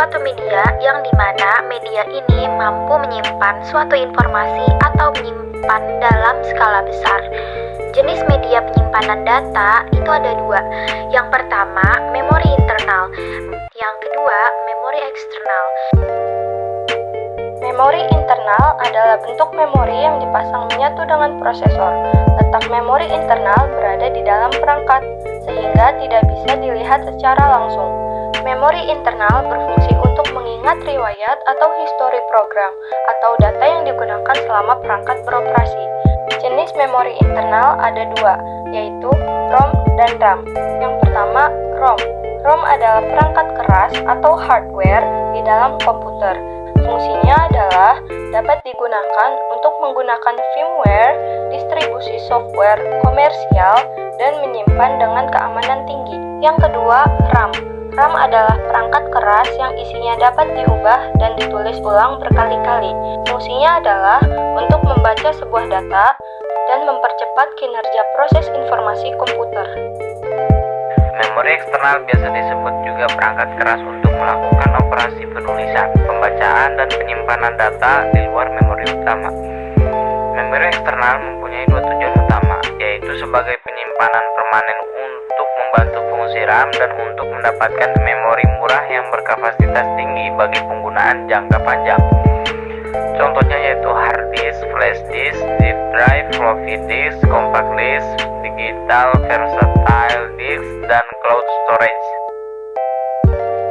suatu media yang dimana media ini mampu menyimpan suatu informasi atau menyimpan dalam skala besar. Jenis media penyimpanan data itu ada dua. Yang pertama, memori internal. Yang kedua, memori eksternal. Memori internal adalah bentuk memori yang dipasang menyatu dengan prosesor. Letak memori internal berada di dalam perangkat, sehingga tidak bisa dilihat secara langsung. Memori internal berfungsi untuk mengingat riwayat atau histori program atau data yang digunakan selama perangkat beroperasi. Jenis memori internal ada dua, yaitu ROM dan RAM. Yang pertama, ROM. ROM adalah perangkat keras atau hardware di dalam komputer. Fungsinya adalah dapat digunakan untuk menggunakan firmware, distribusi software komersial, dan menyimpan dengan keamanan tinggi. Yang kedua, RAM. RAM adalah perangkat keras yang isinya dapat diubah dan ditulis ulang berkali-kali. Fungsinya adalah untuk membaca sebuah data dan mempercepat kinerja proses informasi komputer. Memori eksternal biasa disebut juga perangkat keras untuk melakukan operasi penulisan, pembacaan, dan penyimpanan data di luar memori utama. Memori eksternal mempunyai dua tujuan utama, yaitu sebagai penyimpanan permanen untuk membantu fungsi RAM dan untuk mendapatkan memori murah yang berkapasitas tinggi bagi penggunaan jangka panjang. Contohnya yaitu hard disk, flash disk, zip drive, floppy disk, compact disk, digital versatile disk, dan cloud storage.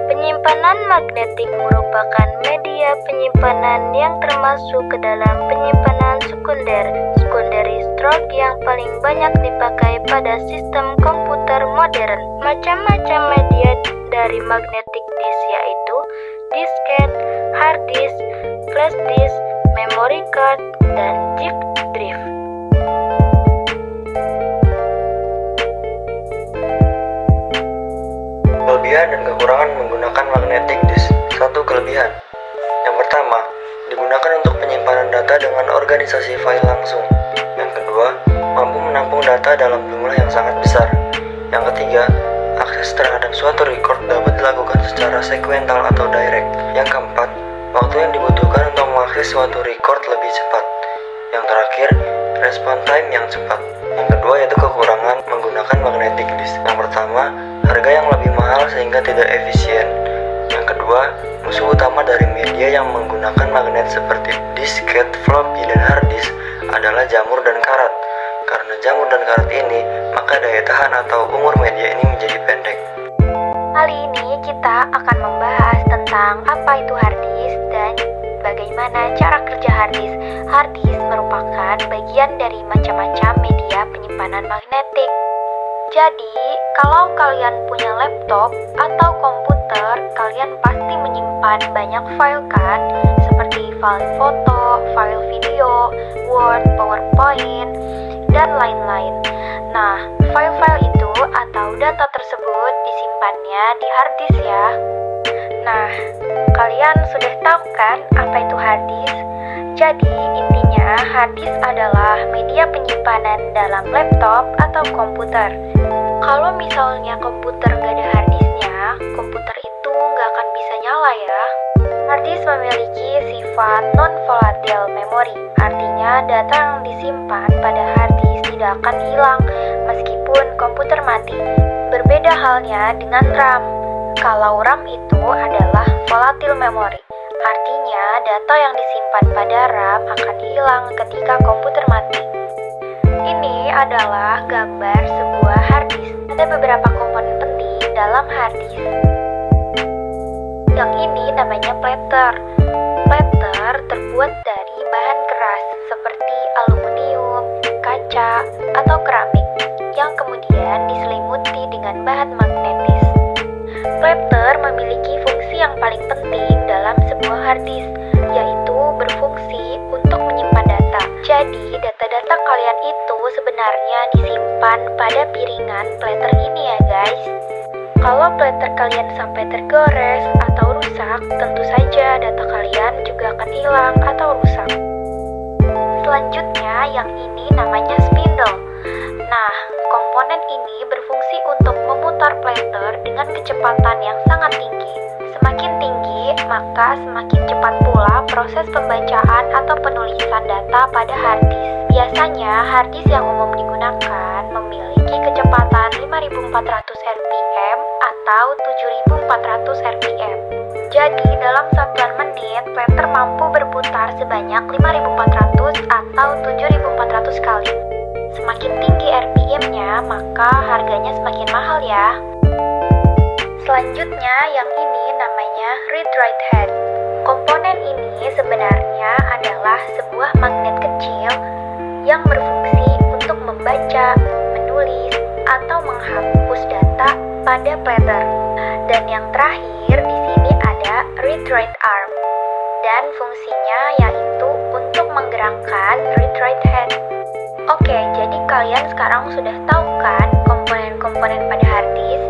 Penyimpanan magnetik merupakan media penyimpanan yang termasuk ke dalam penyimpanan sekunder. Secondary storage yang paling banyak dipakai pada sistem komputer modern. Macam-macam media dari magnetic disk yaitu disket, hard disk, flash disk, memory card, dan zip drive. Kelebihan dan kekurangan menggunakan magnetic disk. Satu kelebihan. Yang pertama, digunakan untuk penyimpanan data dengan organisasi file langsung. Yang kedua, mampu menampung data dalam jumlah yang sangat besar. Yang ketiga, akses terhadap suatu record dapat dilakukan secara sekuental atau direct. Yang keempat, waktu yang dibutuhkan untuk mengakses suatu record lebih cepat. Yang terakhir, respon time yang cepat. Yang kedua yaitu kekurangan menggunakan magnetic disk. Yang pertama, harga yang lebih mahal sehingga tidak efisien. Yang kedua, musuh utama dari media yang menggunakan magnet seperti disket, floppy, dan hard disk adalah jamur dan karat. Karena jamur dan karat ini, maka daya tahan atau umur media ini menjadi pendek. Kali ini kita akan membahas tentang apa itu hard disk dan bagaimana cara kerja hard disk. Hard disk merupakan bagian dari macam-macam media penyimpanan magnetik. Jadi, kalau kalian punya laptop atau komputer, kalian pasti menyimpan banyak file kan? Seperti file foto, file video, Word, PowerPoint, dan lain-lain. Nah, file-file itu atau data tersebut disimpannya di hard disk ya. Nah, kalian sudah tahu kan apa itu hard disk? Jadi, intinya hard disk adalah media penyimpanan dalam laptop atau komputer. Kalau misalnya komputer nggak ada hard disknya, komputer itu nggak akan bisa nyala ya. Hard disk memiliki sifat non-volatile memory, artinya data yang disimpan pada hard disk tidak akan hilang meskipun komputer mati. Berbeda halnya dengan RAM. Kalau RAM itu adalah volatile memory, artinya data yang disimpan pada RAM akan hilang ketika komputer mati. Ini adalah gambar sebuah hard disk. Ada beberapa komponen penting dalam hard disk. Yang ini namanya platter. Platter terbuat dari bahan keras seperti aluminium, kaca, atau keramik yang kemudian diselimuti dengan bahan magnetis. Platter memiliki fungsi yang paling penting dalam sebuah hard disk, yaitu berfungsi untuk menyimpan data. Jadi, data-data kalian itu sebenarnya disimpan pada piringan platter ini ya guys. Kalau platter kalian sampai tergores atau rusak, tentu saja data kalian juga akan hilang atau rusak. Selanjutnya, yang ini namanya spindle. Nah, komponen ini berfungsi untuk memutar platter dengan kecepatan yang sangat tinggi. Semakin tinggi maka semakin cepat pula proses pembacaan atau penulisan data pada hard disk. Biasanya, hard disk yang umum digunakan memiliki kecepatan 5400 rpm atau 7400 rpm. Jadi, dalam satuan menit, platter mampu berputar sebanyak 5400 atau 7400 kali. Semakin tinggi RPM-nya, maka harganya semakin mahal ya. Selanjutnya, yang ini namanya read-write head. Komponen ini sebenarnya adalah sebuah magnet kecil yang berfungsi untuk membaca, menulis, atau menghapus data pada platter. Dan yang terakhir di sini ada read-write arm. Dan fungsinya yaitu untuk menggerakkan read-write head. Oke, jadi kalian sekarang sudah tahu kan komponen-komponen pada hard disk?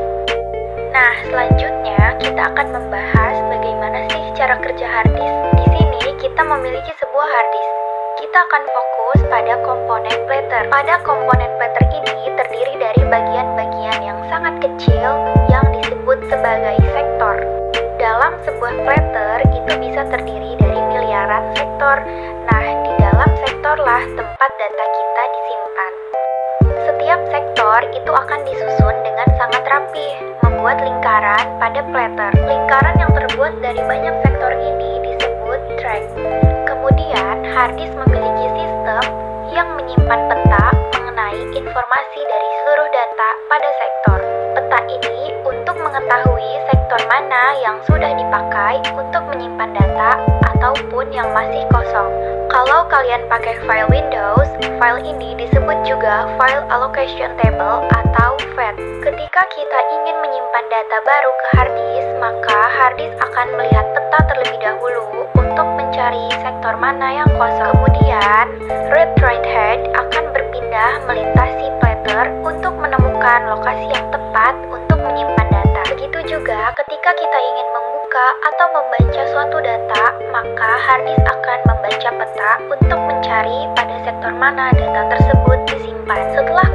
Nah, selanjutnya kita akan membahas bagaimana sih cara kerja hard disk. Di sini kita memiliki sebuah hard disk. Kita akan fokus pada komponen platter. Pada komponen platter ini terdiri dari bagian-bagian yang sangat kecil yang disebut sebagai sektor. Dalam sebuah platter itu bisa terdiri dari miliaran sektor. Nah, di dalam sektorlah tempat data kita disimpan. Setiap sektor itu akan disusun dengan sangat rapi, membuat lingkaran pada platter. Lingkaran yang terbuat dari banyak sektor ini disebut track. Kemudian, hard disk memiliki sistem yang menyimpan peta mengenai informasi dari seluruh data pada sektor. Peta ini untuk mengetahui sektor mana yang sudah dipakai untuk menyimpan data ataupun yang masih kosong. Kalau kalian pakai file Windows, file ini disebut juga file allocation table atau FAT. Ketika kita ingin menyimpan data baru ke hard disk, maka hard disk akan melihat peta terlebih dahulu untuk mencari sektor mana yang kosong. Kemudian, read-write head akan berpindah melintasi platter untuk menemukan lokasi yang tepat untuk menyimpan data. Begitu juga ketika kita ingin membuka atau membaca suatu data, maka hard disk akan membaca peta untuk mencari pada sektor mana data tersebut disimpan. Setelah